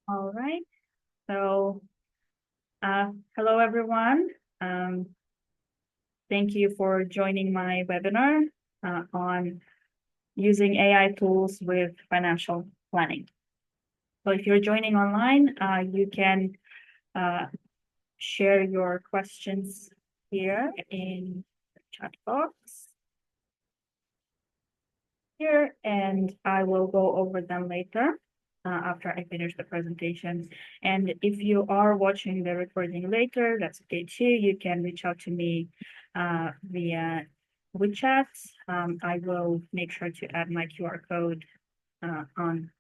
All right. So, hello everyone. Um, Thank you for joining my webinar on using AI tools with financial planning. So, if you're joining online, you can uh, share your questions here in the chat box here, and I will go over them later after I finish the presentation. And if you are watching the recording later, that's okay too. You can reach out to me via WeChat. I will make sure to add my QR code on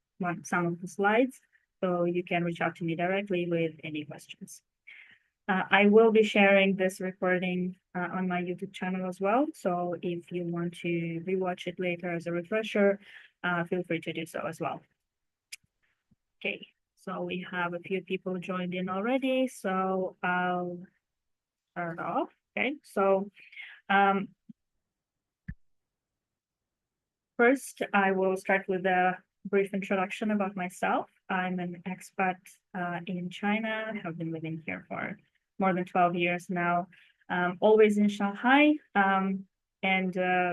some of the slides, so you can reach out to me directly with any questions. I will be sharing this recording on my YouTube channel as well. So if you want to rewatch it later as a refresher, feel free to do so as well. Okay, so we have a few people joined in already. So I'll start off. Okay, so um, first I will start with a brief introduction about myself. I'm an expat in China. I have been living here for more than 12 years now, always in Shanghai.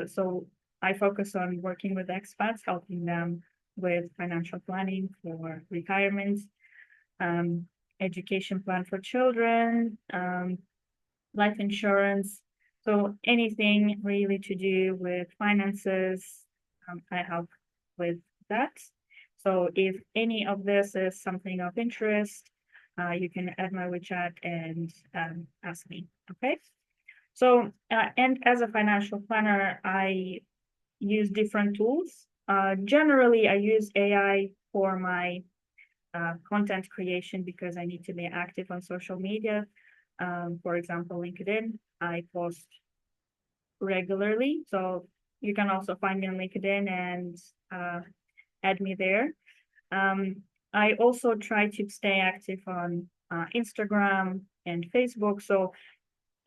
So I focus on working with expats, helping them with financial planning for retirement, um, education plan for children, life insurance. So anything really to do with finances, I help with that. So if any of this is something of interest, you can add my WeChat and ask me. Okay. So, and as a financial planner, I use different tools. Generally, I use AI for my content creation because I need to be active on social media. For example, LinkedIn, I post regularly. So you can also find me on LinkedIn and add me there. Um, I also try to stay active on Instagram and Facebook. So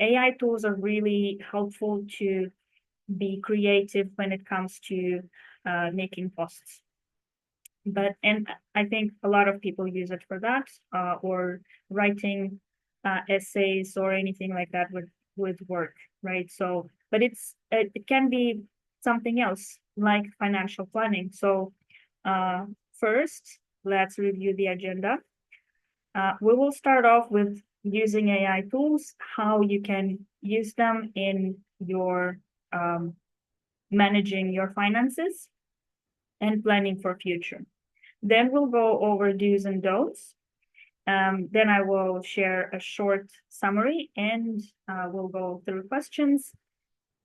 AI tools are really helpful to be creative when it comes to making posts. And I think a lot of people use it for that, or writing essays or anything like that with work, right? So, but it can be something else like financial planning. So, uh, first, let's review the agenda. We will start off with using AI tools, how you can use them in your managing your finances and planning for future. Then we'll go over do's and don'ts. Then I will share a short summary and we'll go through questions,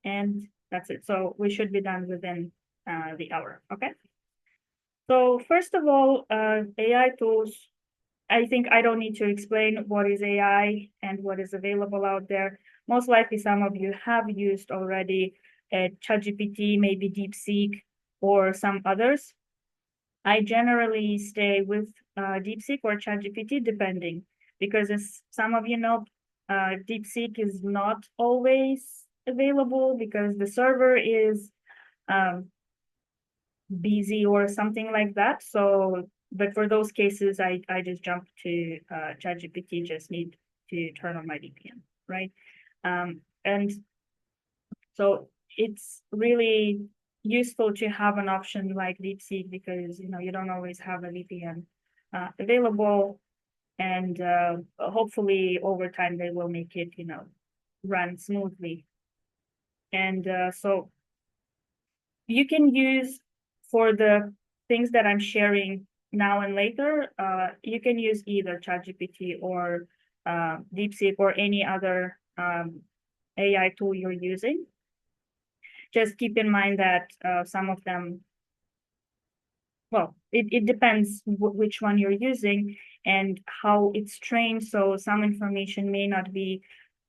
and that's it. So we should be done within the hour. Okay. So first of all, AI tools. I think I don't need to explain what is AI and what is available out there. Most likely, some of you have used already ChatGPT, maybe DeepSeek, or some others. I generally stay with DeepSeek or ChatGPT, depending, because as some of you know, DeepSeek is not always available because the server is um, busy or something like that. So, but for those cases, I just jump to ChatGPT. Just need to turn on my VPN, right? And so it's really useful to have an option like DeepSeek because you don't always have a VPN available, and hopefully over time they will make it run smoothly. And so you can use for the things that I'm sharing now and later. You can use either ChatGPT or DeepSeek or any other AI tool you're using. Just keep in mind that some of them, well, it depends which one you're using and how it's trained. So some information may not be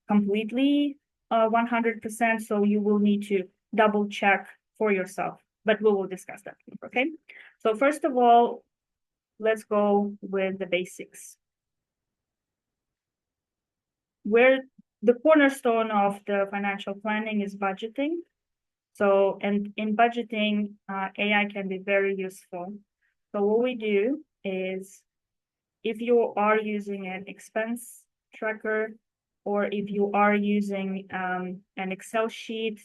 completely 100%. So you will need to double check for yourself, but we will discuss that. Okay. So first of all, let's go with the basics. Where the cornerstone of the financial planning is budgeting. So, and in budgeting, AI can be very useful. So what we do is if you are using an expense tracker, or if you are using an Excel sheet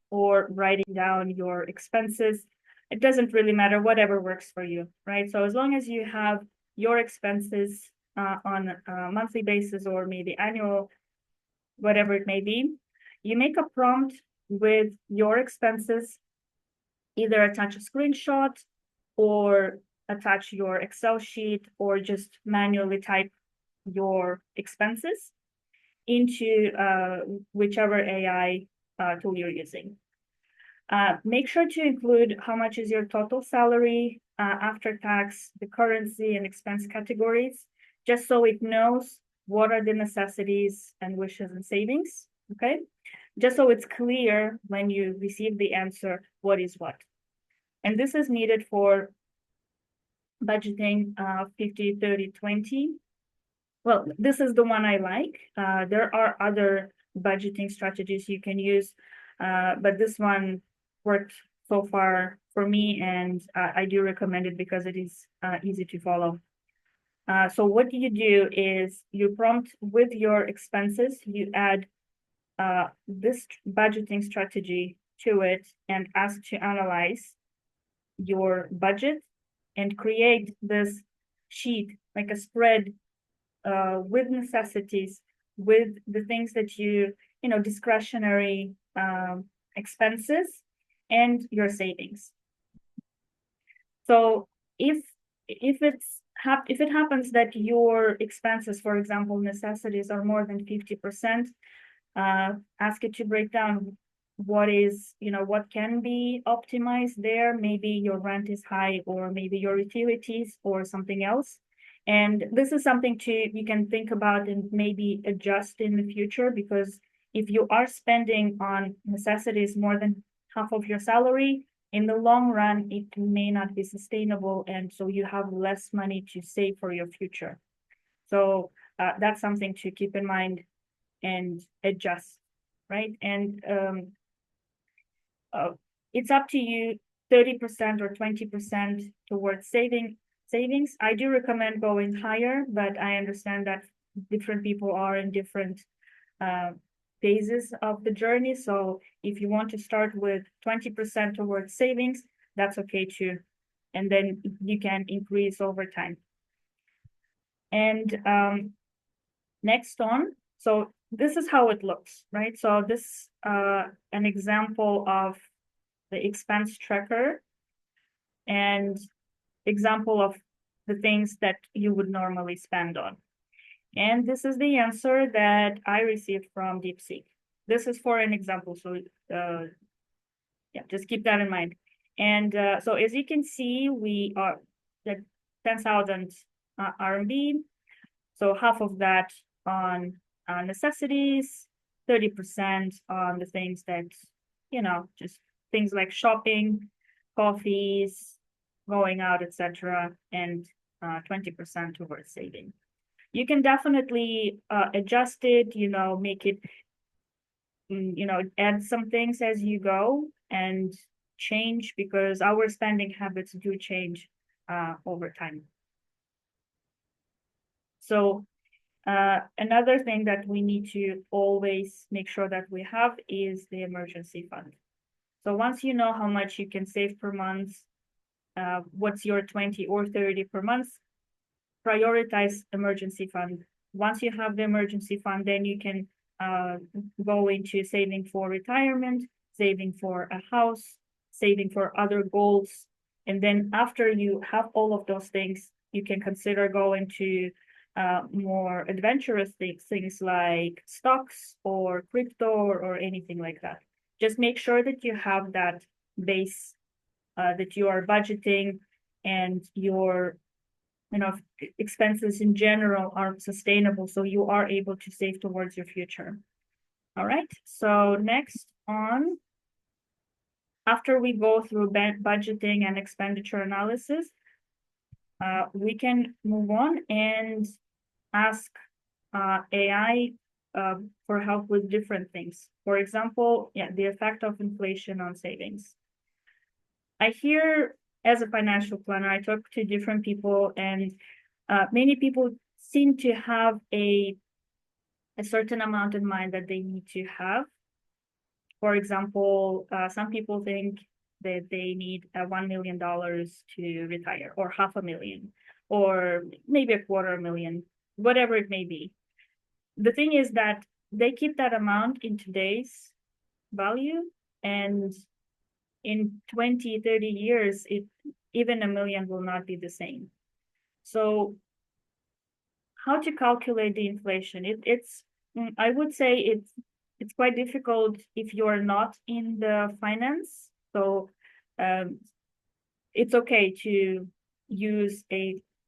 or writing down your expenses, it doesn't really matter, whatever works for you, right? So as long as you have your expenses on a monthly basis or maybe annual, whatever it may be, you make a prompt with your expenses, either attach a screenshot or attach your Excel sheet or just manually type your expenses into whichever AI tool you're using. Make sure to include how much is your total salary after tax, the currency and expense categories, just so it knows what are the necessities and wishes and savings, okay? Just so it's clear when you receive the answer, what is what. And this is needed for budgeting 50, 30, 20. Well, this is the one I like. There are other budgeting strategies you can use, but this one worked so far for me, and I do recommend it because it is easy to follow. So what you do is you prompt with your expenses, you add this budgeting strategy to it and ask to analyze your budget and create this sheet, like a spread with necessities, with the things that discretionary expenses and your savings. So if it happens that your expenses, for example, necessities are more than 50%, ask it to break down what can be optimized there. Maybe your rent is high, or maybe your utilities or something else. And this is something you can think about and maybe adjust in the future, because if you are spending on necessities more than half of your salary, in the long run, it may not be sustainable. And so you have less money to save for your future. So that's something to keep in mind and adjust, right? And it's up to you, 30% or 20% towards savings. I do recommend going higher, but I understand that different people are in different phases of the journey. So if you want to start with 20% towards savings, that's okay too. And then you can increase over time. And next on, so this is how it looks, right? So this an example of the expense tracker and example of the things that you would normally spend on. And this is the answer that I received from DeepSeek. This is for an example, so yeah, just keep that in mind. And so as you can see, we are at 10,000 RMB. So half of that on necessities, 30% on the things that, just things like shopping, coffees, going out, etc., and 20% towards saving. You can definitely adjust it, make it, add some things as you go and change, because our spending habits do change over time. So another thing that we need to always make sure that we have is the emergency fund. So once you know how much you can save per month, what's your 20 or 30 per month, prioritize emergency fund. Once you have the emergency fund, then you can go into saving for retirement, saving for a house, saving for other goals. And then after you have all of those things, you can consider going to more adventurous things like stocks or crypto or anything like that. Just make sure that you have that base, that you are budgeting, and your expenses in general are sustainable, so you are able to save towards your future. All right, so next on, after we go through budgeting and expenditure analysis, we can move on and ask AI for help with different things. For example, the effect of inflation on savings. I hear, as a financial planner, I talk to different people, and Many people seem to have a certain amount in mind that they need to have. For example, some people think that they need $1 million to retire, or $500,000, or maybe $250,000, whatever it may be. The thing is that they keep that amount in today's value, and in 20, 30 years, even $1 million will not be the same. So how to calculate the inflation? I would say it's quite difficult if you're not in the finance. So it's okay to use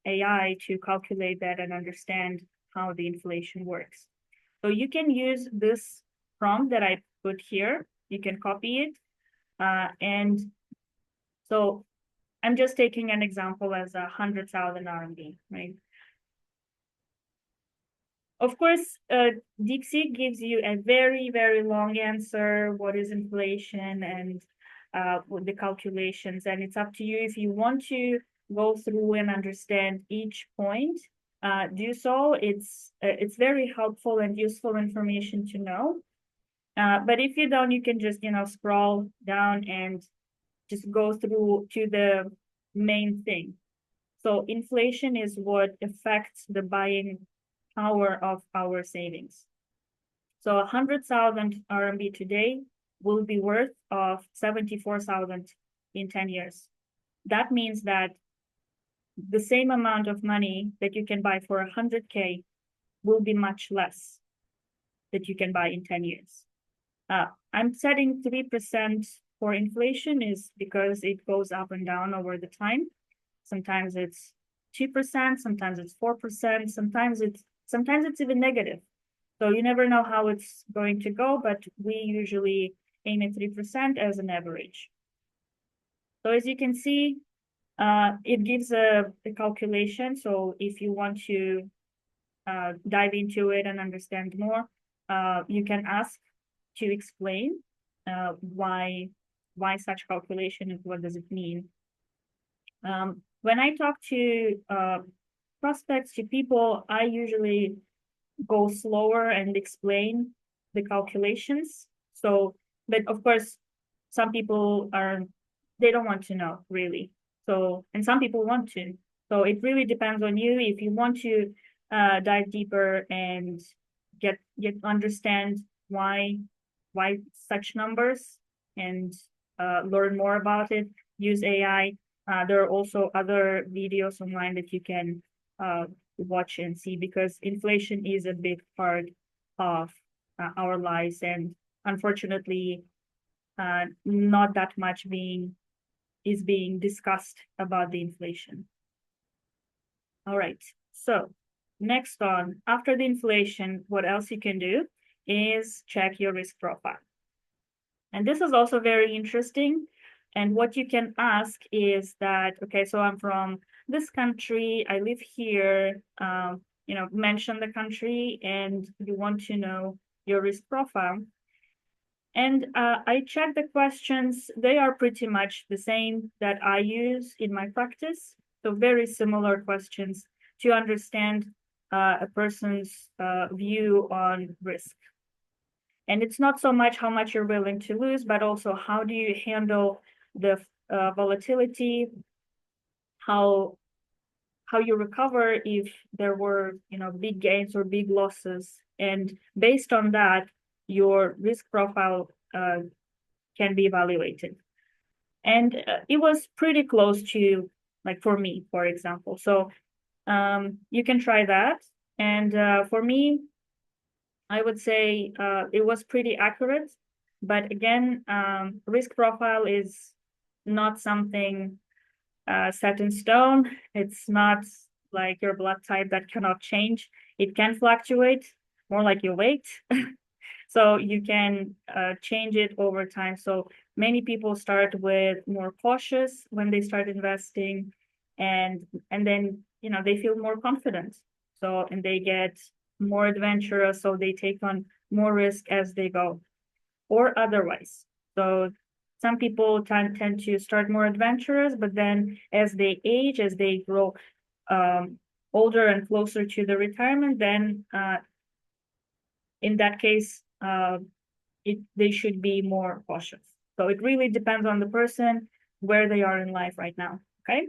AI to calculate that and understand how the inflation works. So you can use this prompt that I put here. You can copy it. And so I'm just taking an example as 100,000 RMB, right? Of course, DeepSeek gives you a very, very long answer. What is inflation and with the calculations, and it's up to you if you want to go through and understand each point. Do so. It's very helpful and useful information to know. But if you don't, you can just scroll down and just go through to the main thing. So inflation is what affects the buying power of our savings. So 100,000 RMB today will be worth of 74,000 in 10 years. That means that the same amount of money that you can buy for 100K will be much less that you can buy in 10 years. I'm setting 3% for inflation is because it goes up and down over the time. Sometimes it's 2%, sometimes it's 4%, sometimes it's even negative. So you never know how it's going to go, but we usually aim at 3% as an average. So as you can see, it gives a calculation. So if you want to dive into it and understand more, you can ask to explain why such calculation and what does it mean. When I talk to prospects, to people, I usually go slower and explain the calculations. So, but of course, some people they don't want to know really. So, and some people want to. So it really depends on you. If you want to dive deeper and get understand why such numbers and learn more about it, use AI. There are also other videos online that you can watch and see, because inflation is a big part of our lives, and unfortunately, not that much is being discussed about the inflation. All right, so next on, after the inflation, what else you can do is check your risk profile. And this is also very interesting. And what you can ask is that, okay, so I'm from this country, I live here, mention the country, and you want to know your risk profile. And I check the questions. They are pretty much the same that I use in my practice. So very similar questions to understand a person's view on risk. And it's not so much how much you're willing to lose, but also how do you handle the volatility, how you recover if there were big gains or big losses, and based on that, your risk profile can be evaluated. And it was pretty close to, like, for me, for example. So you can try that. And for me, I would say it was pretty accurate. But again, risk profile is not something set in stone. It's not like your blood type that cannot change. It can fluctuate, more like your weight. So you can change it over time. So many people start with more cautious when they start investing, and then they feel more confident. So, and they get more adventurous, so they take on more risk as they go, or otherwise. So some people tend to start more adventurous, but then as they age, as they grow older and closer to the retirement, then in that case, they should be more cautious. So it really depends on the person, where they are in life right now. Okay.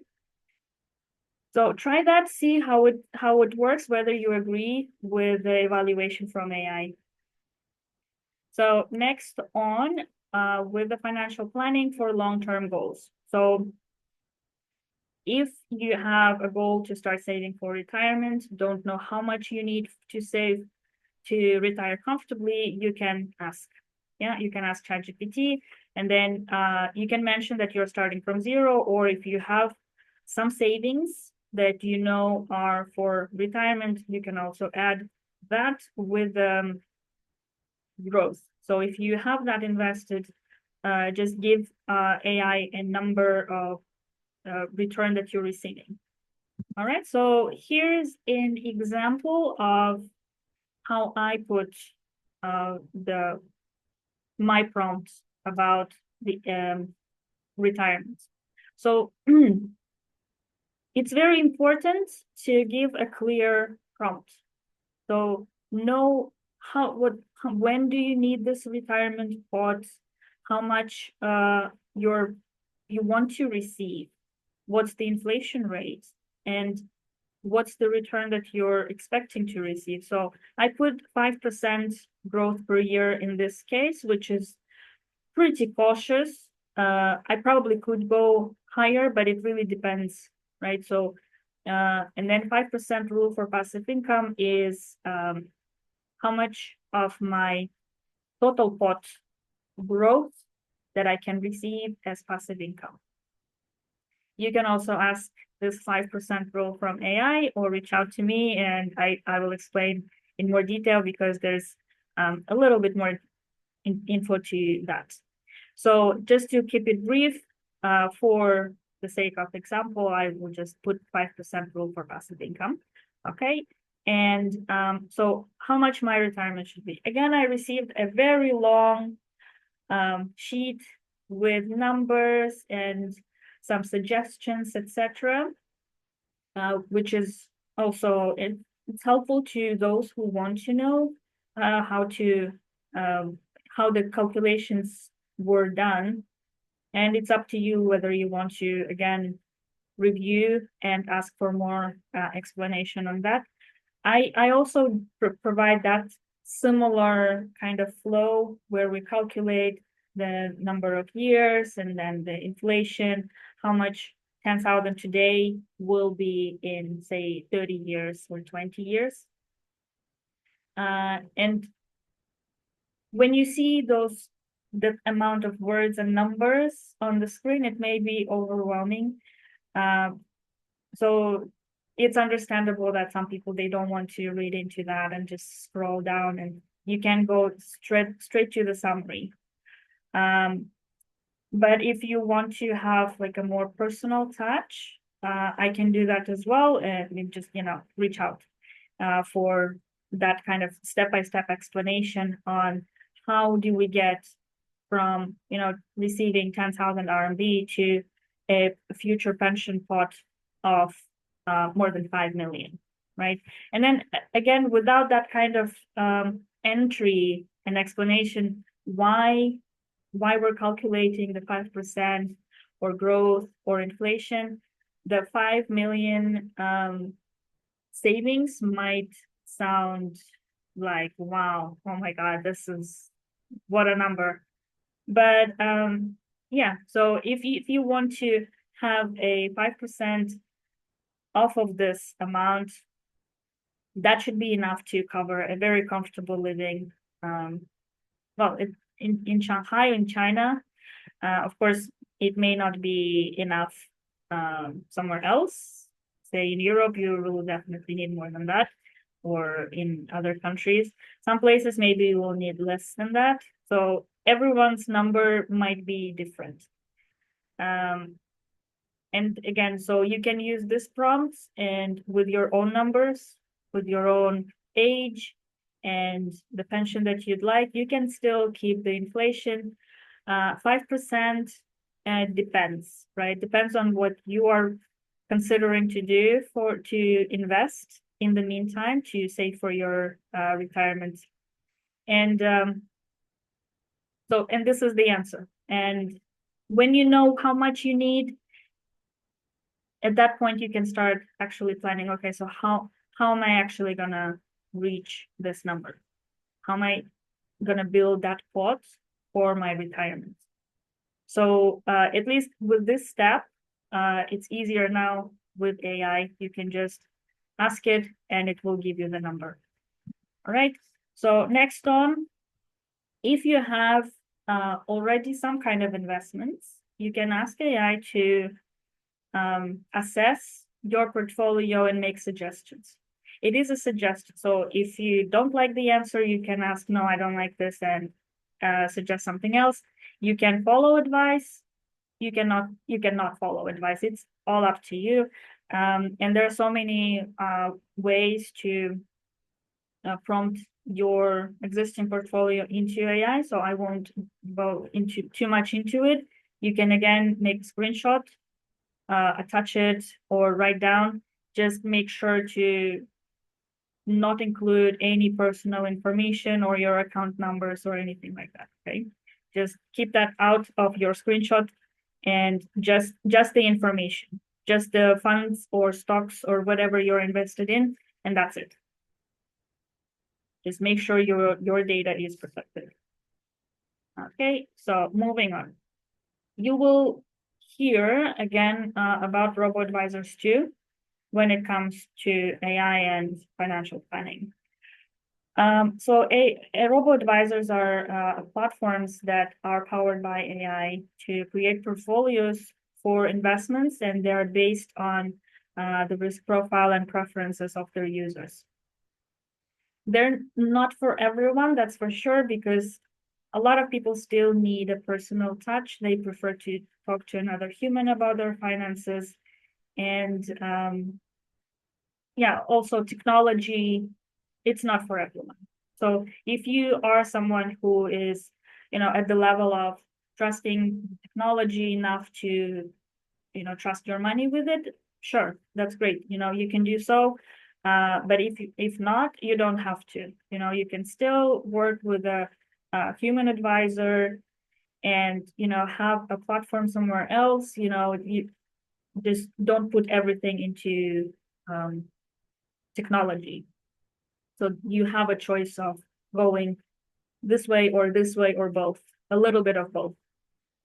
So try that, see how it works, whether you agree with the evaluation from AI. So next on with the financial planning for long-term goals. So if you have a goal to start saving for retirement, don't know how much you need to save to retire comfortably, you can ask. Yeah, you can ask ChatGPT, and then you can mention that you're starting from zero, or if you have some savings that you know are for retirement, you can also add that with growth. So if you have that invested, just give AI a number of return that you're receiving. All right, so here's an example of how I put my prompts about the retirement. So it's very important to give a clear prompt. So know when do you need this retirement pot, how much you want to receive, what's the inflation rate, and what's the return that you're expecting to receive. So I put 5% growth per year in this case, which is pretty cautious. I probably could go higher, but it really depends, right? So, and then 5% rule for passive income is how much of my total pot growth that I can receive as passive income. You can also ask this 5% rule from AI or reach out to me, and I will explain in more detail because there's a little bit more info to that. So just to keep it brief, for the sake of example, I will just put 5% rule for passive income. Okay. And so how much my retirement should be. Again, I received a very long sheet with numbers and some suggestions, etc., which is also it's helpful to those who want to know how the calculations were done. And it's up to you whether you want to, again, review and ask for more explanation on that. I also provide that similar kind of flow where we calculate the number of years and then the inflation, how much 10,000 today will be in, say, 30 years or 20 years. And when you see the amount of words and numbers on the screen, it may be overwhelming. So it's understandable that some people, they don't want to read into that and just scroll down, and you can go straight to the summary. But if you want to have like a more personal touch, I can do that as well, and you just, reach out for that kind of step-by-step explanation on how do we get from, receiving 10,000 RMB to a future pension pot of more than 5 million, right? And then again, without that kind of entry and explanation, why we're calculating the 5% or growth or inflation, the 5 million savings might sound like, wow, oh my God, this is what a number. But yeah, so if you want to have a 5% off of this amount, that should be enough to cover a very comfortable living. Well, in Shanghai, in China, of course, it may not be enough somewhere else. Say in Europe, you will definitely need more than that, or in other countries. Some places maybe you will need less than that. So everyone's number might be different. And again, so you can use this prompts and with your own numbers, with your own age and the pension that you'd like, you can still keep the inflation. 5% depends, right? Depends on what you are considering to do to invest in the meantime to save for your retirement. And and this is the answer. And when you know how much you need, at that point you can start actually planning, okay, so how am I actually gonna reach this number? How am I gonna build that pot for my retirement? So at least with this step, it's easier now with AI. You can just ask it and it will give you the number. All right. So next on, if you have already some kind of investments, you can ask AI to assess your portfolio and make suggestions. It is a suggestion. So if you don't like the answer, you can ask, no, I don't like this, and suggest something else. You can follow advice. You cannot follow advice. It's all up to you. And there are so many ways to prompt your existing portfolio into AI. So I won't go into too much into it. You can again make a screenshot, attach it, or write down. Just make sure to not include any personal information or your account numbers or anything like that. Okay, just keep that out of your screenshot, and just the information, just the funds or stocks or whatever you're invested in, and that's it. Just make sure your data is protected. Okay, so moving on. You will hear again about robo-advisors too when it comes to AI and financial planning. So robo-advisors are platforms that are powered by AI to create portfolios for investments, and they're based on the risk profile and preferences of their users. They're not for everyone, that's for sure, because a lot of people still need a personal touch. They prefer to talk to another human about their finances. And yeah, also technology, it's not for everyone. So if you are someone who is, at the level of trusting technology enough to, trust your money with it, sure, that's great. You can do so. But if not, you don't have to. You can still work with a human advisor and, have a platform somewhere else. You just don't put everything into technology. So you have a choice of going this way or both, a little bit of both,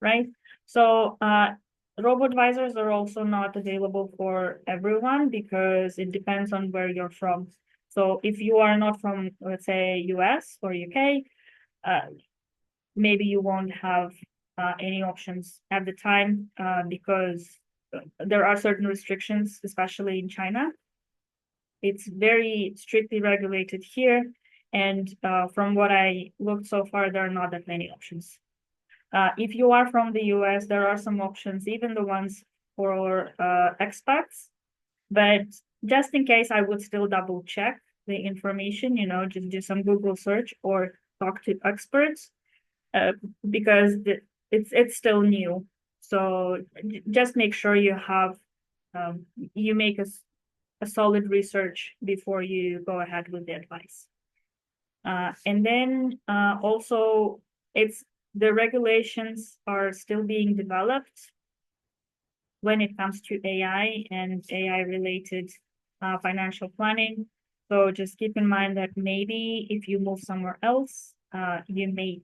right? So robo-advisors are also not available for everyone because it depends on where you're from. So if you are not from, let's say, US or UK, maybe you won't have any options at the time because there are certain restrictions, especially in China. It's very strictly regulated here. And from what I looked so far, there are not that many options. If you are from the US, there are some options, even the ones for expats. But just in case, I would still double check the information, just do some Google search or talk to experts because it's still new. So just make sure you have, you make a solid research before you go ahead with the advice. And then also the regulations are still being developed when it comes to AI and AI related financial planning. So just keep in mind that maybe if you move somewhere else, you may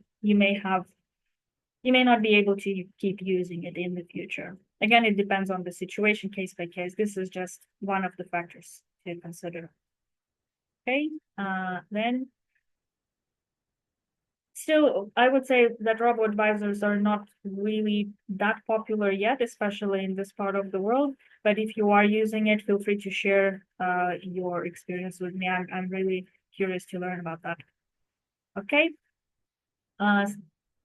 not be able to keep using it in the future. Again, it depends on the situation, case by case. This is just one of the factors to consider. Okay, then still, I would say that robo-advisors are not really that popular yet, especially in this part of the world. But if you are using it, feel free to share your experience with me. I'm really curious to learn about that. Okay.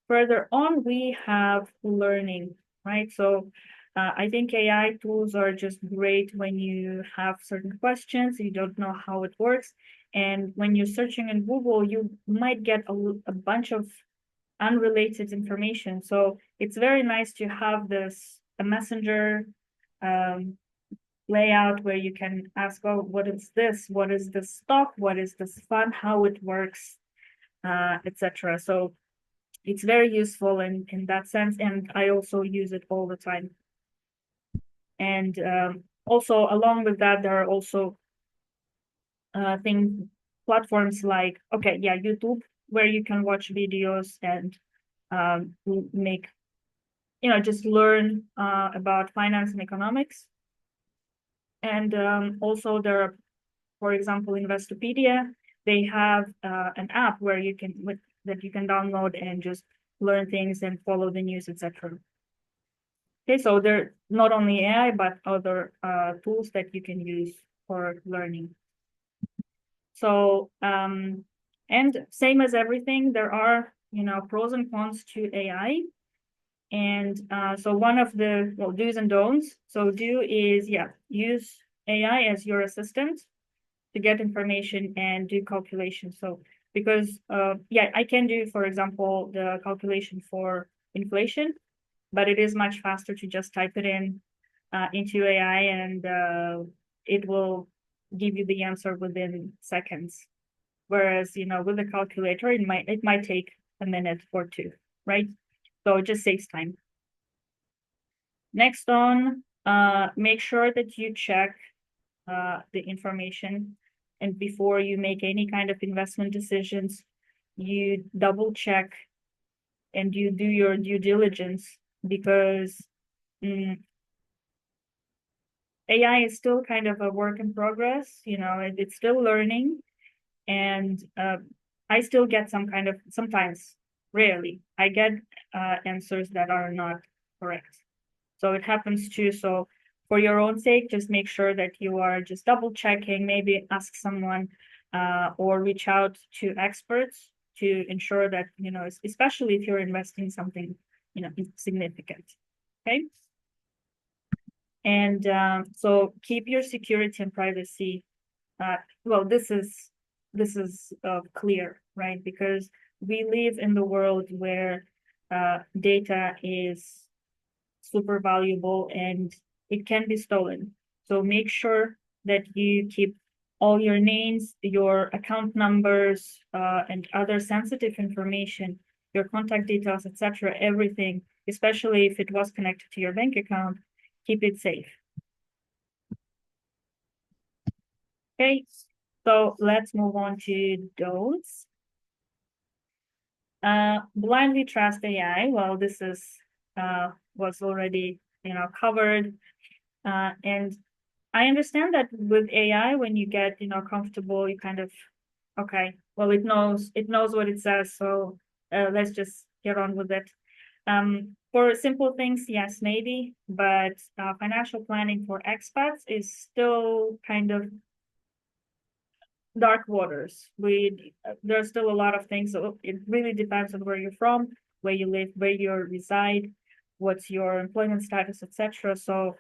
Further on, we have learning, right? So I think AI tools are just great when you have certain questions, you don't know how it works. And when you're searching in Google, you might get a bunch of unrelated information. So it's very nice to have a messenger layout where you can ask, oh, what is this? What is this stock? What is this fund? How it works, etc. So it's very useful in that sense, and I also use it all the time. And also along with that, there are also platforms like, okay, yeah, YouTube, where you can watch videos and make, just learn about finance and economics. And also there are, for example, Investopedia, they have an app where that you can download and just learn things and follow the news, etc. Okay, so they're not only AI, but other tools that you can use for learning. So, and same as everything, there are, pros and cons to AI. And so one of the do's and don'ts. So do is, use AI as your assistant to get information and do calculations. So because, I can do, for example, the calculation for inflation, but it is much faster to just type it in into AI, and it will give you the answer within seconds. Whereas, with a calculator, it might take a minute or two, right? So it just saves time. Next on, make sure that you check the information, and before you make any kind of investment decisions, you double check and you do your due diligence, because AI is still kind of a work in progress, it's still learning, and I still get sometimes, rarely, I get answers that are not correct. So it happens too. So for your own sake, just make sure that you are just double checking, maybe ask someone or reach out to experts to ensure that, especially if you're investing something, significant. Okay. And so keep your security and privacy. Well, this is clear, right? Because we live in the world where data is super valuable and it can be stolen. So make sure that you keep all your names, your account numbers, and other sensitive information, your contact details, etc., everything, especially if it was connected to your bank account, keep it safe. Okay, so let's move on to those. Blindly trust AI. Well, this is was already covered, and I understand that with AI, when you get comfortable, you kind of, okay, well, it knows what it says, so let's just get on with it. For simple things, yes, maybe, but financial planning for expats is still kind of dark waters. There's still a lot of things. So it really depends on where you're from, where you live, where you reside, what's your employment status, etc. So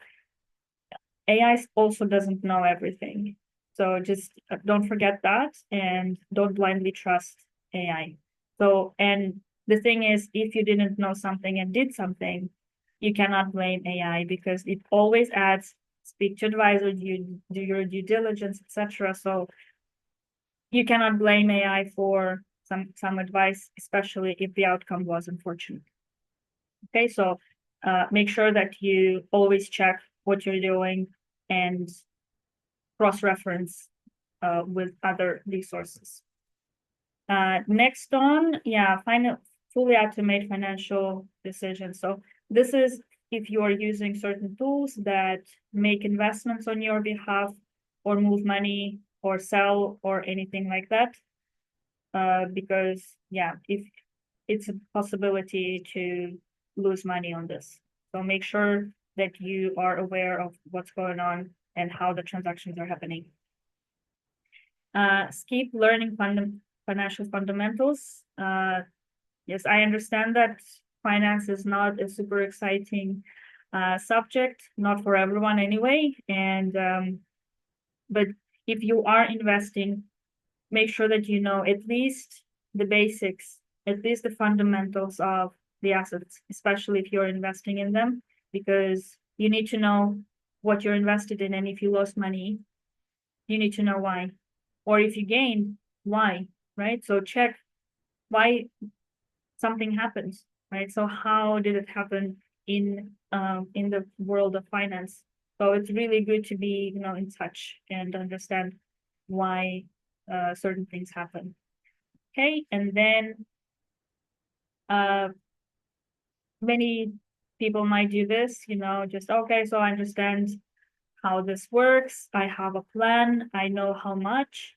AI also doesn't know everything. So just don't forget that, and don't blindly trust AI. So, and the thing is, if you didn't know something and did something, you cannot blame AI, because it always adds, speak to advisor, do your due diligence, etc. So you cannot blame AI for some advice, especially if the outcome was unfortunate. Okay, so make sure that you always check what you're doing and cross-reference with other resources. Next on, fully automate financial decisions. So this is if you are using certain tools that make investments on your behalf, or move money, or sell, or anything like that. Because if it's a possibility to lose money on this. So make sure that you are aware of what's going on and how the transactions are happening. Skip learning financial fundamentals. Yes, I understand that finance is not a super exciting subject, not for everyone anyway. And but if you are investing, make sure that you know at least the basics, at least the fundamentals of the assets, especially if you're investing in them, because you need to know what you're invested in, and if you lost money, you need to know why. Or if you gained, why, right? So check why something happens, right? So how did it happen in the world of finance? So it's really good to be, in touch and understand why certain things happen. Okay, and then many people might do this, just okay, so I understand how this works. I have a plan. I know how much,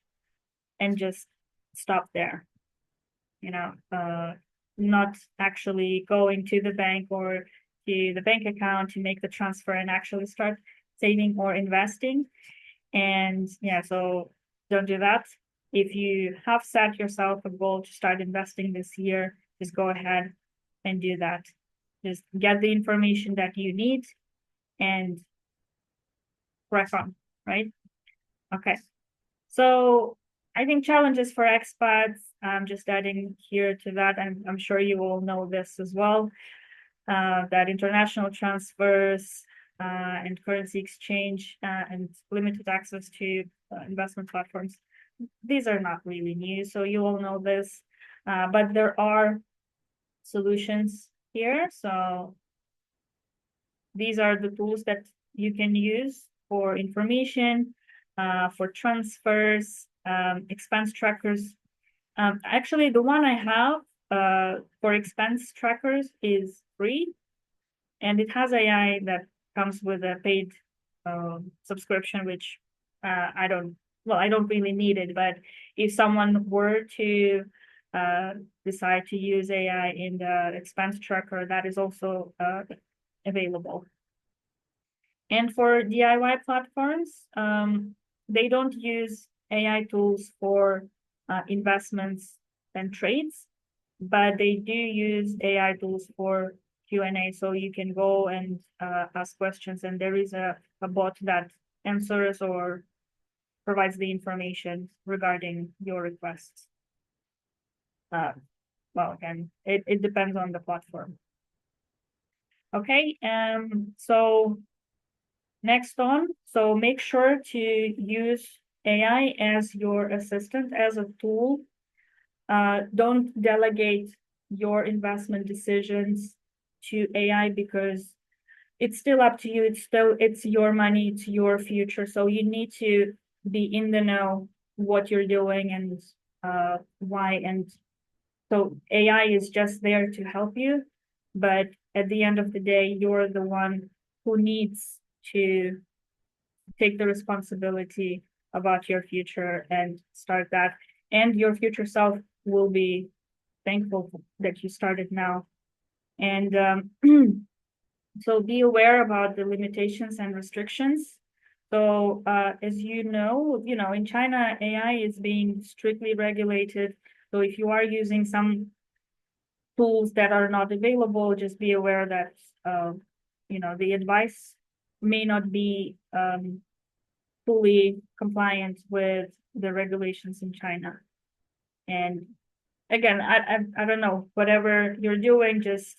and just stop there. Not actually going to the bank or to the bank account to make the transfer and actually start saving or investing. And yeah, so don't do that. If you have set yourself a goal to start investing this year, just go ahead and do that. Just get the information that you need and press on, right? Okay. So I think challenges for expats, just adding here to that, and I'm sure you all know this as well, that international transfers and currency exchange and limited access to investment platforms, these are not really new, so you all know this, but there are solutions here. So these are the tools that you can use for information, for transfers, expense trackers. Actually, the one I have for expense trackers is free, and it has AI that comes with a paid subscription, which I don't really need it. But if someone were to decide to use AI in the expense tracker, that is also available. And for DIY platforms, they don't use AI tools for investments and trades, but they do use AI tools for Q&A. So you can go and ask questions, and there is a bot that answers or provides the information regarding your requests. Well, again, it depends on the platform. Okay, so next on, so make sure to use AI as your assistant, as a tool. Don't delegate your investment decisions to AI, because it's still up to you. It's your money, it's your future. So you need to be in the know what you're doing and why. And so AI is just there to help you, but at the end of the day, you're the one who needs to take the responsibility about your future and start that. And your future self will be thankful that you started now. And so be aware about the limitations and restrictions. So as you know, in China, AI is being strictly regulated. So if you are using some tools that are not available, just be aware that the advice may not be fully compliant with the regulations in China. And again, I don't know, whatever you're doing, just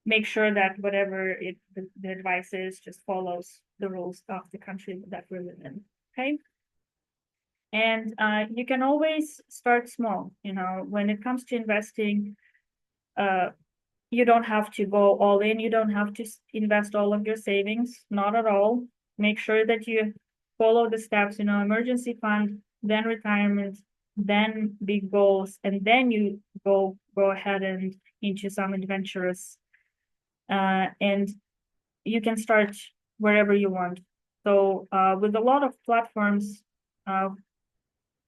make sure that whatever the advice is, just follows the rules of the country that we live in. Okay. And you can always start small. When it comes to investing, you don't have to go all in. You don't have to invest all of your savings, not at all. Make sure that you follow the steps, emergency fund, then retirement, then big goals, and then you go ahead and into some adventurous. And you can start wherever you want. So with a lot of platforms,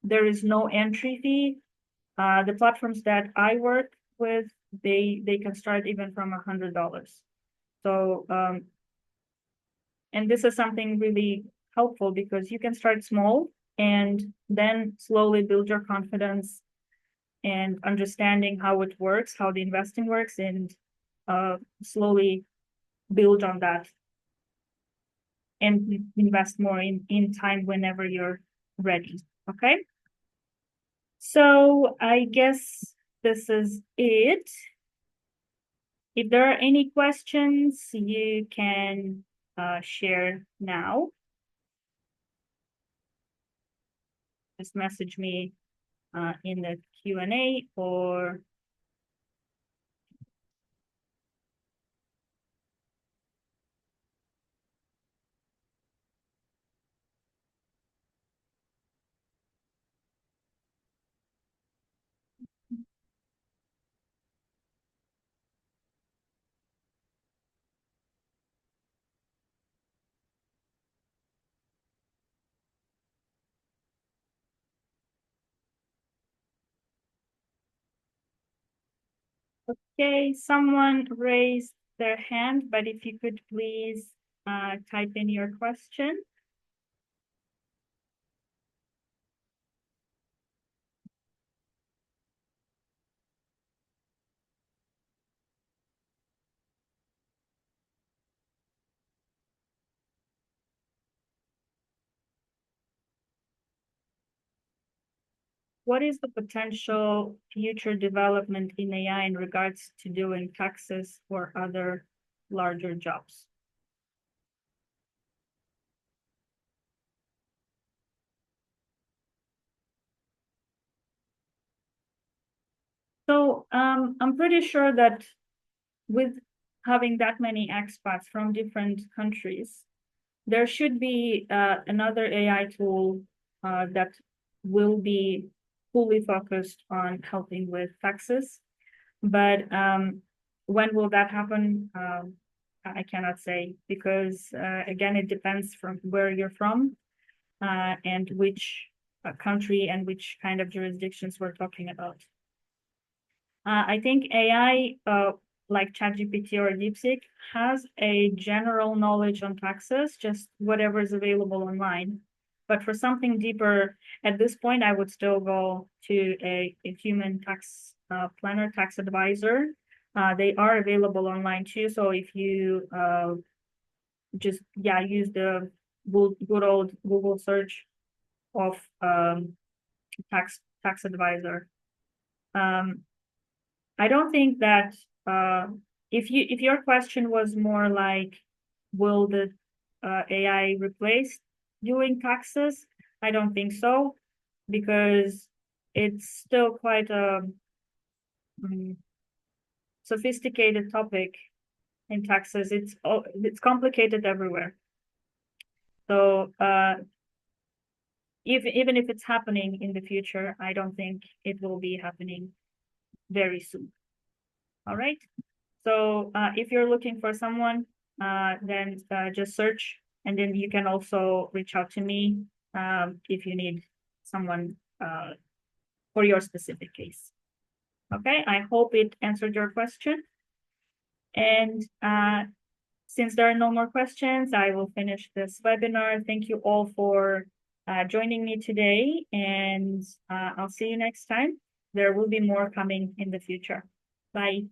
there is no entry fee. The platforms that I work with, they can start even from $100. So and this is something really helpful, because you can start small and then slowly build your confidence and understanding how it works, how the investing works, and slowly build on that and invest more in time whenever you're ready. Okay. So I guess this is it. If there are any questions, you can share now. Just message me in the Q&A or okay, someone raised their hand, but if you could please type in your question. What is the potential future development in AI in regards to doing taxes or other larger jobs? So I'm pretty sure that with having that many expats from different countries, there should be another AI tool that will be fully focused on helping with taxes. But when will that happen? I cannot say because again, it depends from where you're from and which country and which kind of jurisdictions we're talking about. I think AI, like ChatGPT or DeepSeek, has a general knowledge on taxes, just whatever is available online. But for something deeper, at this point, I would still go to a human tax planner, tax advisor. They are available online too. So if you just use the good old Google search of tax advisor. I don't think that if your question was more like, will the AI replace doing taxes? I don't think so, because it's still quite a sophisticated topic in taxes. It's complicated everywhere. So even if it's happening in the future, I don't think it will be happening very soon. All right. So if you're looking for someone, then just search, and then you can also reach out to me if you need someone for your specific case. Okay, I hope it answered your question. And since there are no more questions, I will finish this webinar. Thank you all for joining me today, and I'll see you next time. There will be more coming in the future. Bye.